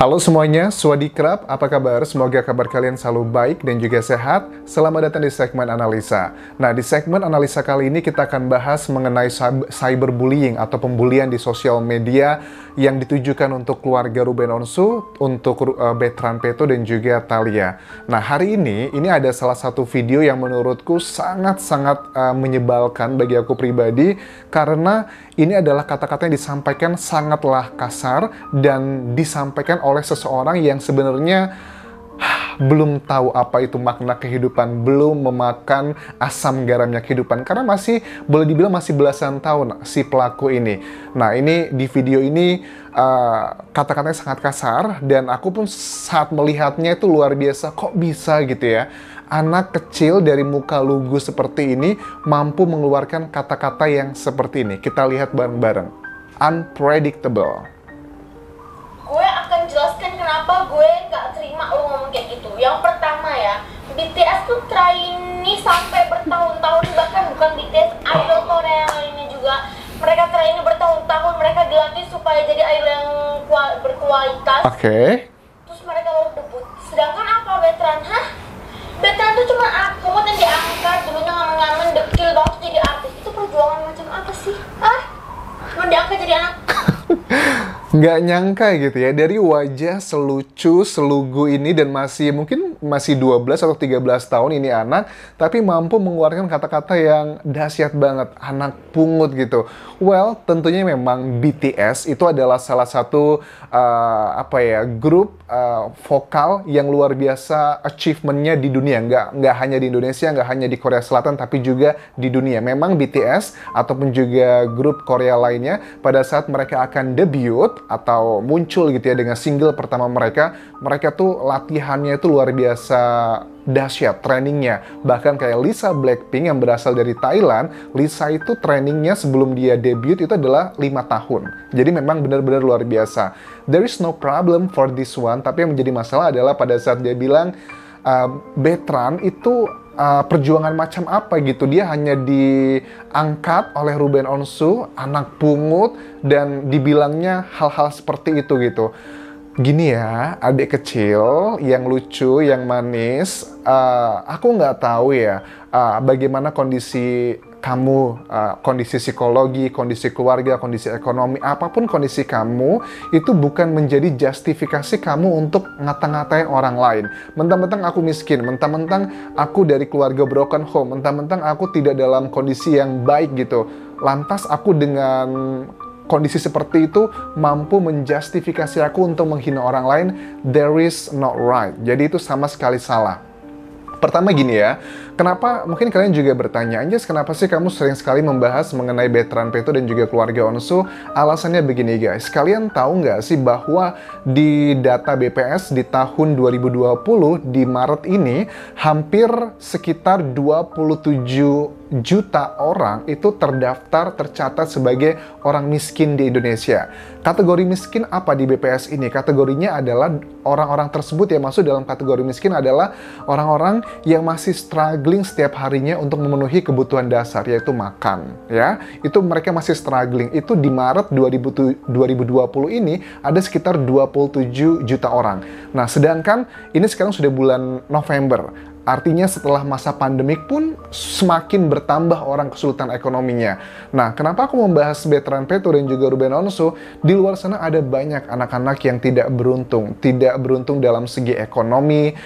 Halo semuanya, Swadikrat, apa kabar? Semoga kabar kalian selalu baik dan juga sehat. Selamat datang di segmen analisa. Nah, di segmen analisa kali ini kita akan bahas mengenai cyberbullying atau pembulian di sosial media yang ditujukan untuk keluarga Ruben Onsu, untuk Bertrand Peto dan juga Thalia. Nah, hari ini ada salah satu video yang menurutku sangat-sangat menyebalkan bagi aku pribadi, karena ini adalah kata-kata yang disampaikan sangatlah kasar dan disampaikan oleh seseorang yang sebenarnya belum tahu apa itu makna kehidupan, belum memakan asam garamnya kehidupan, karena masih boleh dibilang masih belasan tahun si pelaku ini. Nah, ini di video ini kata-katanya sangat kasar dan aku pun saat melihatnya itu luar biasa, kok bisa gitu ya. Anak kecil dari muka lugu seperti ini mampu mengeluarkan kata-kata yang seperti ini. Kita lihat bareng-bareng. Unpredictable. Gue akan jelaskan kenapa gue gak terima lo ngomong kayak gitu. Yang pertama ya, BTS tuh trainee sampai bertahun-tahun, bahkan bukan BTS, idol Korea lainnya juga. Mereka trainee bertahun-tahun, mereka dilatih supaya jadi idol yang berkualitas. Oke. Terus mereka baru debut. Sedangkan apa Bertrand? Bertrand tuh cuma akun yang diangkat, dulunya ngamen-ngamen, dekil banget jadi artis. Itu perjuangan macam apa sih? Cuma diangkat jadi anak. Nggak nyangka gitu ya, dari wajah selucu, selugu ini dan mungkin masih 12 atau 13 tahun ini anak, tapi mampu mengeluarkan kata-kata yang dahsyat banget, anak pungut gitu. Well, tentunya memang BTS itu adalah salah satu grup vokal yang luar biasa achievement-nya di dunia. Nggak hanya di Indonesia, nggak hanya di Korea Selatan, tapi juga di dunia. Memang BTS ataupun juga grup Korea lainnya, pada saat mereka akan debut atau muncul gitu ya dengan single pertama mereka tuh latihannya itu luar biasa dahsyat, trainingnya. Bahkan kayak Lisa Blackpink yang berasal dari Thailand, Lisa itu trainingnya sebelum dia debut itu adalah 5 tahun. Jadi memang benar-benar luar biasa. There is no problem for this one, tapi yang menjadi masalah adalah pada saat dia bilang Bertrand itu perjuangan macam apa gitu. Dia hanya diangkat oleh Ruben Onsu, anak pungut, dan dibilangnya hal-hal seperti itu gitu. Gini ya, adik kecil yang lucu, yang manis, aku nggak tahu ya bagaimana kondisi kamu, kondisi psikologi, kondisi keluarga, kondisi ekonomi, apapun kondisi kamu, itu bukan menjadi justifikasi kamu untuk ngata-ngatain orang lain. Mentang-mentang aku miskin, mentang-mentang aku dari keluarga broken home, mentang-mentang aku tidak dalam kondisi yang baik gitu, lantas aku dengan kondisi seperti itu mampu menjustifikasi aku untuk menghina orang lain. There is not right. Jadi itu sama sekali salah. Pertama gini ya, kenapa mungkin kalian juga bertanya, Anjas, kenapa sih kamu sering sekali membahas mengenai Bertrand Peto dan juga keluarga Onsu? Alasannya begini guys, kalian tahu nggak sih bahwa di data BPS di tahun 2020 di Maret ini hampir sekitar 27 juta orang itu terdaftar, tercatat sebagai orang miskin di Indonesia. Kategori miskin apa di BPS ini? Kategorinya adalah orang-orang tersebut yang masuk dalam kategori miskin adalah orang-orang yang masih struggling setiap harinya untuk memenuhi kebutuhan dasar, yaitu makan. Ya, itu mereka masih struggling. Itu di Maret 2020 ini ada sekitar 27 juta orang. Nah, sedangkan ini sekarang sudah bulan November. Artinya setelah masa pandemik pun semakin bertambah orang kesulitan ekonominya. Nah, kenapa aku membahas Bertrand Peto dan juga Ruben Onsu? Di luar sana ada banyak anak-anak yang tidak beruntung dalam segi ekonomi,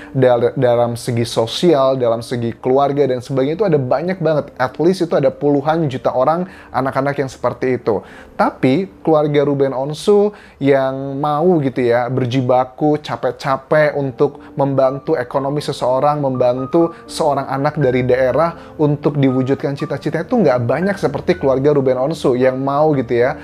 dalam segi sosial, dalam segi keluarga dan sebagainya. Itu ada banyak banget, at least itu ada puluhan juta orang anak-anak yang seperti itu. Tapi keluarga Ruben Onsu yang mau gitu ya berjibaku capek-capek untuk membantu ekonomi seseorang, membantu seorang anak dari daerah untuk diwujudkan cita-citanya, itu nggak banyak seperti keluarga Ruben Onsu yang mau gitu ya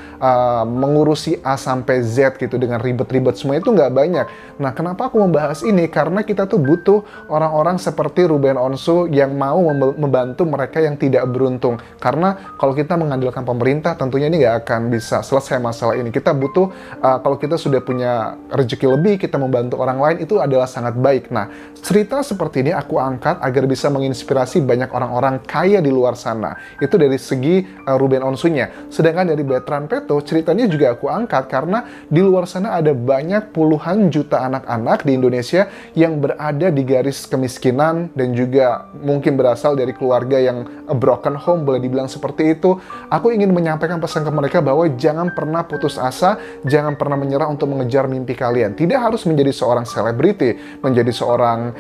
mengurusi A sampai Z gitu dengan ribet-ribet semua, itu nggak banyak. Nah, kenapa aku membahas ini? Karena kita tuh butuh orang-orang seperti Ruben Onsu yang mau membantu mereka yang tidak beruntung. Karena kalau kita mengandalkan pemerintah, tentunya ini nggak akan bisa selesai masalah ini. Kita butuh, kalau kita sudah punya rezeki lebih, kita membantu orang lain, itu adalah sangat baik. Nah, cerita seperti ini aku aku angkat agar bisa menginspirasi banyak orang-orang kaya di luar sana. Itu dari segi Ruben Onsu-nya. Sedangkan dari Bertrand Peto, ceritanya juga aku angkat karena di luar sana ada banyak puluhan juta anak-anak di Indonesia yang berada di garis kemiskinan dan juga mungkin berasal dari keluarga yang a broken home, boleh dibilang seperti itu. Aku ingin menyampaikan pesan ke mereka bahwa jangan pernah putus asa, jangan pernah menyerah untuk mengejar mimpi kalian. Tidak harus menjadi seorang selebriti, menjadi seorang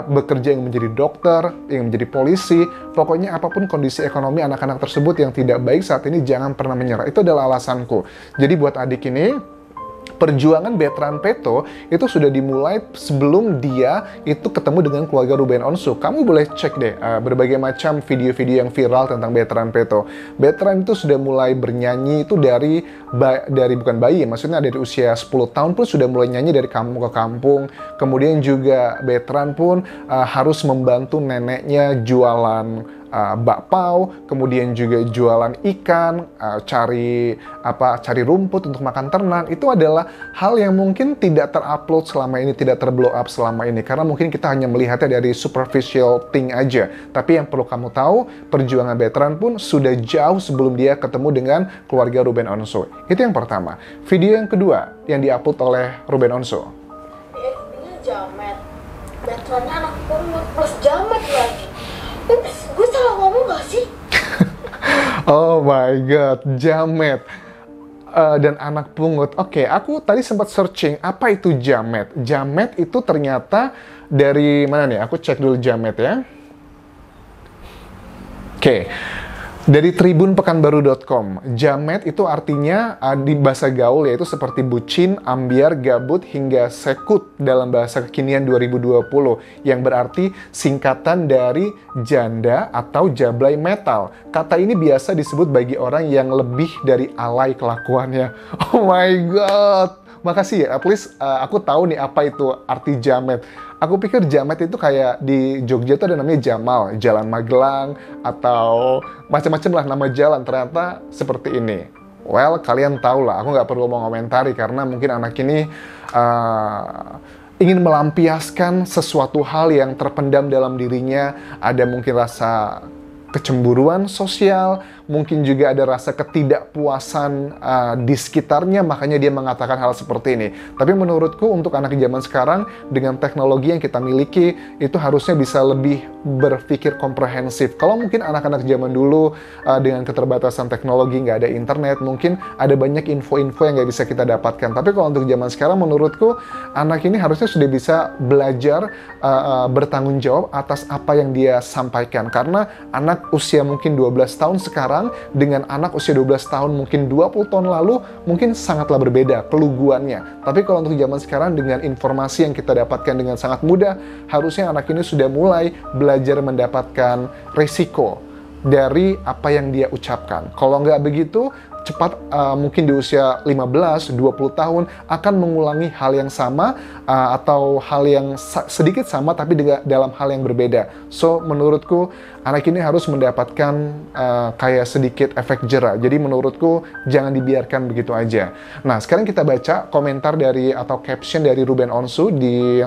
bekerja yang menjadi dokter, yang menjadi polisi. Pokoknya apapun kondisi ekonomi anak-anak tersebut yang tidak baik saat ini, jangan pernah menyerah. Itu adalah alasanku. Jadi buat adik ini, perjuangan Bertrand Peto itu sudah dimulai sebelum dia itu ketemu dengan keluarga Ruben Onsu. Kamu boleh cek deh berbagai macam video-video yang viral tentang Bertrand Peto. Bertrand itu sudah mulai bernyanyi itu dari bukan bayi, maksudnya dari usia 10 tahun pun sudah mulai nyanyi dari kampung ke kampung. Kemudian juga Bertrand pun harus membantu neneknya jualan bakpao, kemudian juga jualan ikan, cari rumput untuk makan ternak. Itu adalah hal yang mungkin tidak terupload selama ini, tidak terblow up selama ini, karena mungkin kita hanya melihatnya dari superficial thing aja. Tapi yang perlu kamu tahu, perjuangan Bertrand pun sudah jauh sebelum dia ketemu dengan keluarga Ruben Onsu. Itu yang pertama. Video yang kedua yang diupload oleh Ruben Onsu. Di FB-nya jamet, Bertrandnya anak pungut plus jamet lagi. Gue salah ngomong gak sih? Oh my god, jamet dan anak pungut. Oke, aku tadi sempat searching apa itu jamet. Jamet itu ternyata dari mana nih? Aku cek dulu jamet ya. Oke. Dari tribunpekanbaru.com, jamet itu artinya di bahasa gaul yaitu seperti bucin, ambiar, gabut, hingga sekut dalam bahasa kekinian 2020, yang berarti singkatan dari janda atau jablay metal. Kata ini biasa disebut bagi orang yang lebih dari alay kelakuannya. Oh my god, makasih ya, at least aku tahu nih apa itu arti jamet. Aku pikir jamet itu kayak di Jogja tuh ada namanya Jamal, Jalan Magelang, atau macam-macam lah nama jalan. Ternyata seperti ini. Well, kalian tahu lah, aku nggak perlu mau komentari karena mungkin anak ini ingin melampiaskan sesuatu hal yang terpendam dalam dirinya. Ada mungkin rasa kecemburuan sosial, mungkin juga ada rasa ketidakpuasan di sekitarnya, makanya dia mengatakan hal seperti ini. Tapi menurutku untuk anak zaman sekarang, dengan teknologi yang kita miliki, itu harusnya bisa lebih berpikir komprehensif. Kalau mungkin anak-anak zaman dulu dengan keterbatasan teknologi, nggak ada internet, mungkin ada banyak info-info yang nggak bisa kita dapatkan. Tapi kalau untuk zaman sekarang, menurutku anak ini harusnya sudah bisa belajar bertanggung jawab atas apa yang dia sampaikan. Karena anak usia mungkin 12 tahun sekarang dengan anak usia 12 tahun mungkin 20 tahun lalu mungkin sangatlah berbeda keluguannya. Tapi kalau untuk zaman sekarang dengan informasi yang kita dapatkan dengan sangat mudah, harusnya anak ini sudah mulai belajar mendapatkan resiko dari apa yang dia ucapkan. Kalau nggak begitu, cepat mungkin di usia 15-20 tahun akan mengulangi hal yang sama atau hal yang sedikit sama tapi dalam hal yang berbeda. So, menurutku anak ini harus mendapatkan kayak sedikit efek jera. Jadi menurutku jangan dibiarkan begitu aja. Nah, sekarang kita baca komentar dari atau caption dari Ruben Onsu di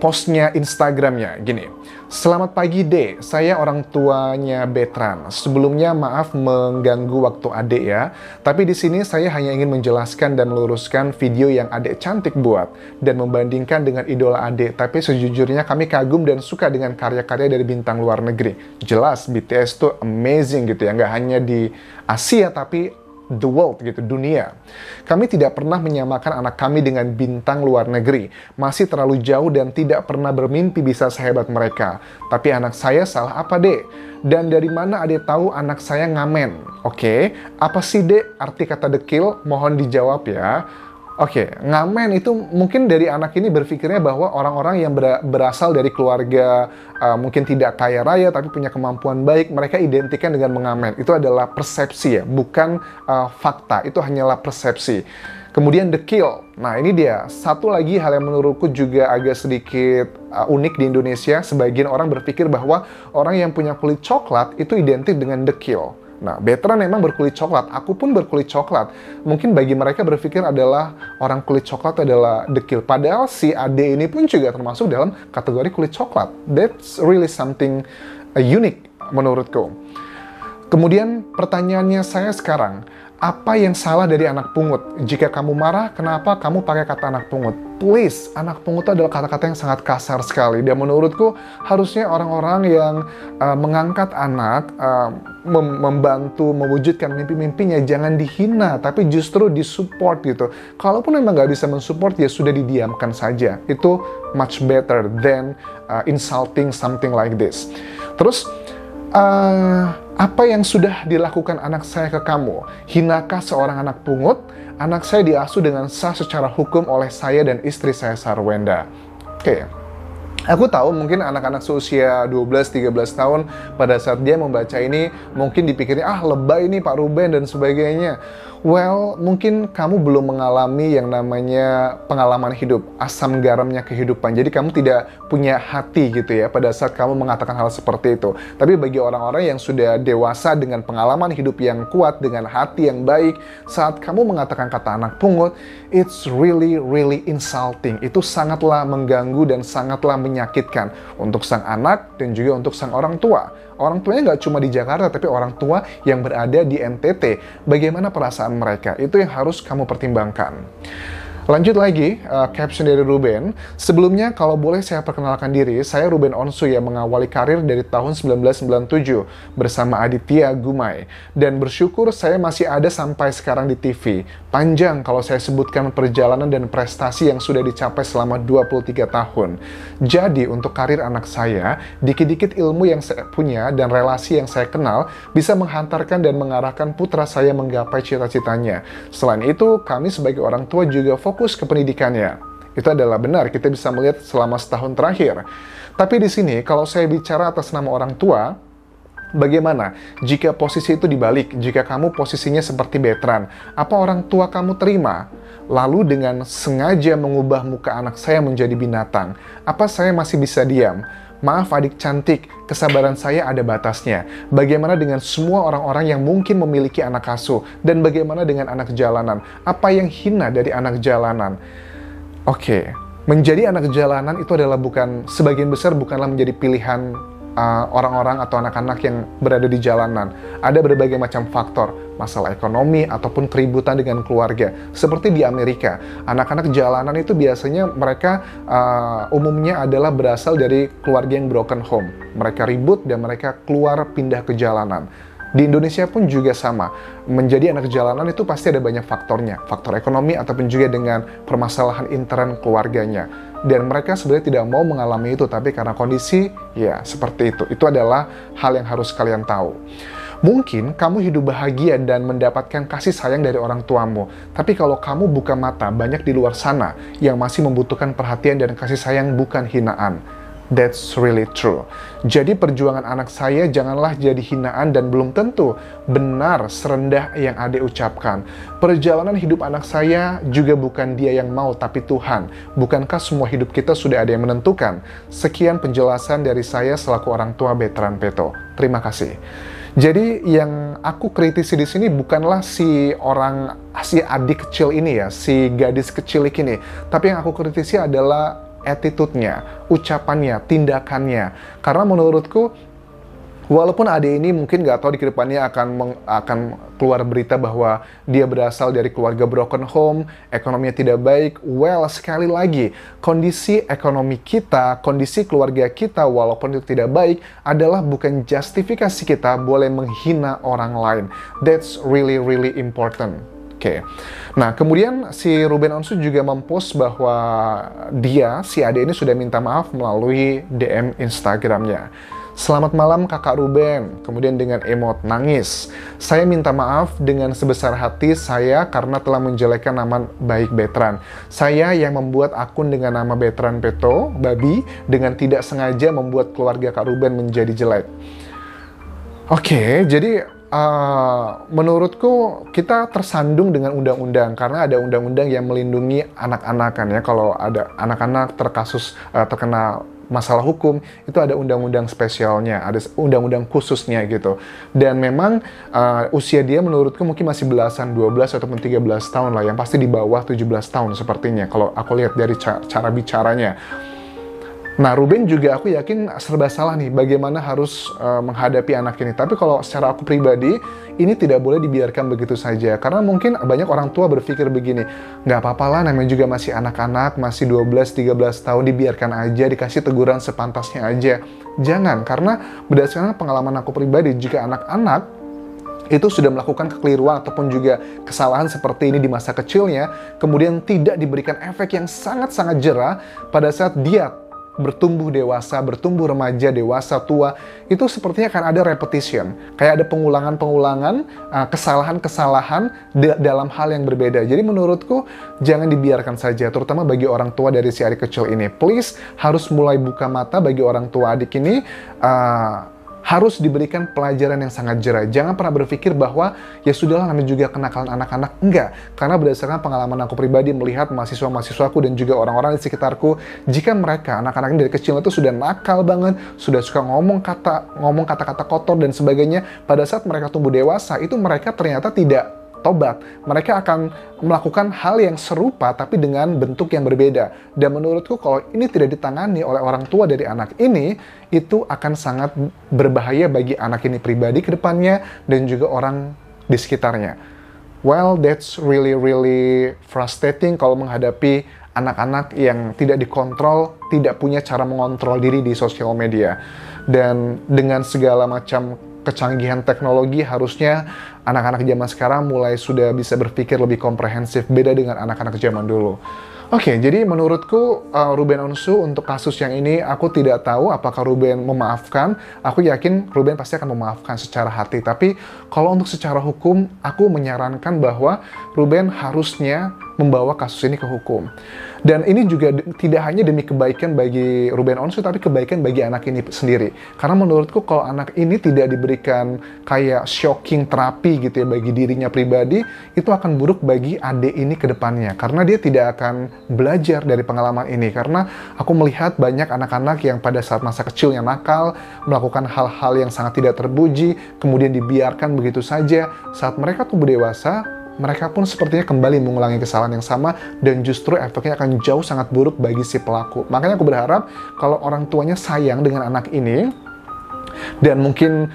postnya Instagramnya. Gini, selamat pagi Dek, saya orang tuanya Bertrand. Sebelumnya maaf mengganggu waktu adek ya. Tapi di sini saya hanya ingin menjelaskan dan meluruskan video yang adek cantik buat dan membandingkan dengan idola adek. Tapi sejujurnya kami kagum dan suka dengan karya-karya dari bintang luar negeri. Jelas BTS tuh amazing gitu ya, nggak hanya di Asia tapi the world gitu, dunia. Kami tidak pernah menyamakan anak kami dengan bintang luar negeri. Masih terlalu jauh dan tidak pernah bermimpi bisa sehebat mereka. Tapi anak saya salah apa, Dek? Dan dari mana Adek tahu anak saya ngamen? Oke, apa sih, Dek, arti kata dekil? Mohon dijawab ya. Oke, ngamen itu mungkin dari anak ini berpikirnya bahwa orang-orang yang berasal dari keluarga mungkin tidak kaya raya tapi punya kemampuan baik, mereka identikan dengan mengamen. Itu adalah persepsi ya, bukan fakta. Itu hanyalah persepsi. Kemudian dekil. Nah, ini dia. Satu lagi hal yang menurutku juga agak sedikit unik di Indonesia. Sebagian orang berpikir bahwa orang yang punya kulit coklat itu identik dengan dekil. Nah, Betran memang berkulit coklat, aku pun berkulit coklat. Mungkin bagi mereka berpikir adalah orang kulit coklat adalah dekil. Padahal si Ade ini pun juga termasuk dalam kategori kulit coklat. That's really something unique menurutku. Kemudian pertanyaannya saya sekarang, apa yang salah dari anak pungut? Jika kamu marah, kenapa kamu pakai kata anak pungut? Please, anak pungut itu adalah kata-kata yang sangat kasar sekali. Dan menurutku harusnya orang-orang yang mengangkat anak, membantu mewujudkan mimpi-mimpinya, jangan dihina, tapi justru disupport gitu. Kalaupun memang nggak bisa mensupport, ya sudah didiamkan saja. Itu much better than insulting something like this. Terus, apa yang sudah dilakukan anak saya ke kamu? Hinakah seorang anak pungut? Anak saya diasuh dengan sah secara hukum oleh saya dan istri saya Sarwenda. Oke. Aku tahu mungkin anak-anak seusia 12-13 tahun pada saat dia membaca ini mungkin dipikirnya, lebay nih Pak Ruben dan sebagainya. Well, mungkin kamu belum mengalami yang namanya pengalaman hidup, asam garamnya kehidupan. Jadi kamu tidak punya hati gitu ya pada saat kamu mengatakan hal seperti itu. Tapi bagi orang-orang yang sudah dewasa dengan pengalaman hidup yang kuat, dengan hati yang baik, saat kamu mengatakan kata anak pungut, it's really insulting. Itu sangatlah mengganggu dan sangatlah menyakitkan untuk sang anak dan juga untuk sang orang tua. Orang tuanya nggak cuma di Jakarta, tapi orang tua yang berada di NTT. Bagaimana perasaan mereka? Itu yang harus kamu pertimbangkan. Lanjut lagi, caption dari Ruben. Sebelumnya, kalau boleh saya perkenalkan diri, saya Ruben Onsu yang mengawali karir dari tahun 1997 bersama Aditya Gumai. Dan bersyukur saya masih ada sampai sekarang di TV. Panjang kalau saya sebutkan perjalanan dan prestasi yang sudah dicapai selama 23 tahun. Jadi, untuk karir anak saya, dikit-dikit ilmu yang saya punya dan relasi yang saya kenal bisa menghantarkan dan mengarahkan putra saya menggapai cita-citanya. Selain itu, kami sebagai orang tua juga fokus ke pendidikannya. Itu adalah benar, kita bisa melihat selama setahun terakhir. Tapi di sini, kalau saya bicara atas nama orang tua, bagaimana jika posisi itu dibalik? Jika kamu posisinya seperti Betran, apa orang tua kamu terima? Lalu dengan sengaja mengubah muka anak saya menjadi binatang, apa saya masih bisa diam? Maaf adik cantik, kesabaran saya ada batasnya. Bagaimana dengan semua orang-orang yang mungkin memiliki anak asuh? Dan bagaimana dengan anak jalanan? Apa yang hina dari anak jalanan? Oke, menjadi anak jalanan itu adalah sebagian besar bukanlah menjadi pilihan orang-orang atau anak-anak yang berada di jalanan. Ada berbagai macam faktor, masalah ekonomi ataupun keributan dengan keluarga. Seperti di Amerika, anak-anak jalanan itu biasanya mereka umumnya adalah berasal dari keluarga yang broken home. Mereka ribut dan mereka keluar pindah ke jalanan. Di Indonesia pun juga sama. Menjadi anak jalanan itu pasti ada banyak faktornya. Faktor ekonomi ataupun juga dengan permasalahan intern keluarganya. Dan mereka sebenarnya tidak mau mengalami itu, tapi karena kondisi, ya seperti itu. Itu adalah hal yang harus kalian tahu. Mungkin kamu hidup bahagia dan mendapatkan kasih sayang dari orang tuamu. Tapi kalau kamu buka mata, banyak di luar sana yang masih membutuhkan perhatian dan kasih sayang bukan hinaan. That's really true. Jadi perjuangan anak saya janganlah jadi hinaan dan belum tentu benar serendah yang Ade ucapkan. Perjalanan hidup anak saya juga bukan dia yang mau, tapi Tuhan. Bukankah semua hidup kita sudah ada yang menentukan? Sekian penjelasan dari saya selaku orang tua Betran Peto. Terima kasih. Jadi yang aku kritisi di sini bukanlah si adik kecil ini ya, si gadis kecil ini, tapi yang aku kritisi adalah attitude-nya, ucapannya, tindakannya. Karena menurutku, walaupun Ade ini mungkin nggak tahu di kedepannya akan keluar berita bahwa dia berasal dari keluarga broken home, ekonominya tidak baik. Well, sekali lagi, kondisi ekonomi kita, kondisi keluarga kita, walaupun itu tidak baik, adalah bukan justifikasi kita boleh menghina orang lain. That's really important. Oke. Nah, kemudian si Ruben Onsu juga mempost bahwa si Ade ini sudah minta maaf melalui DM Instagramnya. Selamat malam kakak Ruben, kemudian dengan emot nangis. Saya minta maaf dengan sebesar hati saya karena telah menjelekkan nama baik Betran. Saya yang membuat akun dengan nama Betran Peto, Babi, dengan tidak sengaja membuat keluarga kak Ruben menjadi jelek. Oke, jadi menurutku kita tersandung dengan undang-undang karena ada undang-undang yang melindungi anak-anak kan ya. Kalau ada anak-anak terkena masalah hukum, itu ada undang-undang spesialnya, ada undang-undang khususnya gitu. Dan memang usia dia menurutku mungkin masih belasan, 12 ataupun 13 tahun lah, yang pasti di bawah 17 tahun sepertinya, kalau aku lihat dari cara bicaranya. Nah, Ruben juga aku yakin serba salah nih bagaimana harus menghadapi anak ini. Tapi kalau secara aku pribadi, ini tidak boleh dibiarkan begitu saja. Karena mungkin banyak orang tua berpikir begini, nggak apa-apa lah, namanya juga masih anak-anak, masih 12-13 tahun, dibiarkan aja, dikasih teguran sepantasnya aja. Jangan, karena berdasarkan pengalaman aku pribadi, jika anak-anak itu sudah melakukan kekeliruan ataupun juga kesalahan seperti ini di masa kecilnya, kemudian tidak diberikan efek yang sangat-sangat jerah pada saat dia bertumbuh dewasa, bertumbuh remaja, dewasa, tua, itu sepertinya akan ada repetition. Kayak ada pengulangan-pengulangan, kesalahan-kesalahan dalam hal yang berbeda. Jadi menurutku, jangan dibiarkan saja, terutama bagi orang tua dari si adik kecil ini. Please, harus mulai buka mata bagi orang tua adik ini, harus diberikan pelajaran yang sangat jerah. Jangan pernah berpikir bahwa ya sudahlah, namanya juga kenakalan anak-anak. Enggak, karena berdasarkan pengalaman aku pribadi melihat mahasiswa-mahasiswaku dan juga orang-orang di sekitarku, jika mereka anak-anak dari kecil itu sudah nakal banget, sudah suka ngomong kata-kata kotor dan sebagainya, pada saat mereka tumbuh dewasa itu mereka ternyata tidak tobat. Mereka akan melakukan hal yang serupa tapi dengan bentuk yang berbeda. Dan menurutku kalau ini tidak ditangani oleh orang tua dari anak ini, itu akan sangat berbahaya bagi anak ini pribadi ke depannya dan juga orang di sekitarnya. Well, that's really frustrating kalau menghadapi anak-anak yang tidak dikontrol, tidak punya cara mengontrol diri di sosial media. Dan dengan segala macam kecanggihan teknologi, harusnya anak-anak zaman sekarang mulai sudah bisa berpikir lebih komprehensif, beda dengan anak-anak zaman dulu. Oke, jadi menurutku Ruben Onsu untuk kasus yang ini, aku tidak tahu apakah Ruben memaafkan. Aku yakin Ruben pasti akan memaafkan secara hati. Tapi kalau untuk secara hukum, aku menyarankan bahwa Ruben harusnya membawa kasus ini ke hukum. Dan ini juga tidak hanya demi kebaikan bagi Ruben Onsu, tapi kebaikan bagi anak ini sendiri. Karena menurutku kalau anak ini tidak diberikan kayak shocking terapi gitu ya bagi dirinya pribadi, itu akan buruk bagi adik ini ke depannya. Karena dia tidak akan belajar dari pengalaman ini. Karena aku melihat banyak anak-anak yang pada saat masa kecilnya nakal, melakukan hal-hal yang sangat tidak terpuji, kemudian dibiarkan begitu saja. Saat mereka tumbuh dewasa, mereka pun sepertinya kembali mengulangi kesalahan yang sama dan justru efeknya akan jauh sangat buruk bagi si pelaku. Makanya aku berharap kalau orang tuanya sayang dengan anak ini, dan mungkin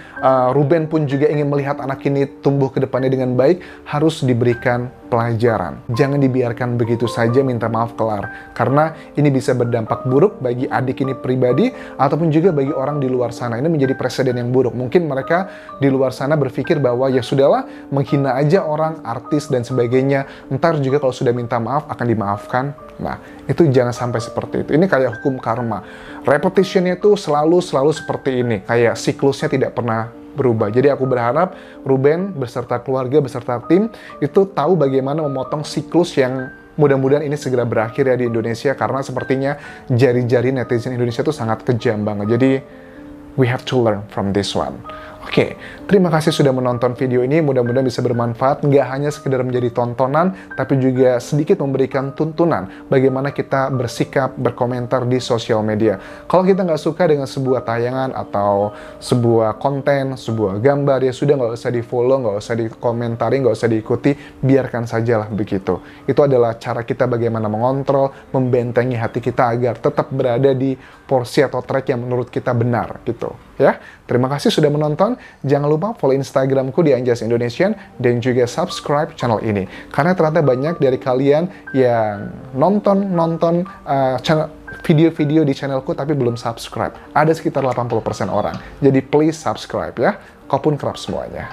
Ruben pun juga ingin melihat anak ini tumbuh ke depannya dengan baik, harus diberikan pelajaran. Jangan dibiarkan begitu saja minta maaf kelar. Karena ini bisa berdampak buruk bagi adik ini pribadi, ataupun juga bagi orang di luar sana. Ini menjadi presiden yang buruk. Mungkin mereka di luar sana berpikir bahwa ya sudahlah, menghina aja orang, artis dan sebagainya. Ntar juga kalau sudah minta maaf akan dimaafkan. Nah, itu jangan sampai seperti itu. Ini kayak hukum karma. Repetitionnya itu selalu seperti ini. Kayak siklusnya tidak pernah berubah. Jadi aku berharap Ruben beserta keluarga, beserta tim itu tahu bagaimana memotong siklus yang mudah-mudahan ini segera berakhir ya di Indonesia. Karena sepertinya jari-jari netizen Indonesia itu sangat kejam banget. Jadi we have to learn from this one. Oke, terima kasih sudah menonton video ini, mudah-mudahan bisa bermanfaat, nggak hanya sekedar menjadi tontonan, tapi juga sedikit memberikan tuntunan bagaimana kita bersikap, berkomentar di sosial media. Kalau kita nggak suka dengan sebuah tayangan atau sebuah konten, sebuah gambar, ya sudah nggak usah di-follow, nggak usah dikomentari, nggak usah diikuti, biarkan sajalah begitu. Itu adalah cara kita bagaimana mengontrol, membentengi hati kita agar tetap berada di porsi atau track yang menurut kita benar gitu. Ya, terima kasih sudah menonton. Jangan lupa follow Instagramku di Anjas Indonesian dan juga subscribe channel ini. Karena ternyata banyak dari kalian yang nonton video-video di channelku tapi belum subscribe. Ada sekitar 80% orang. Jadi please subscribe ya. Kopun kerap semuanya.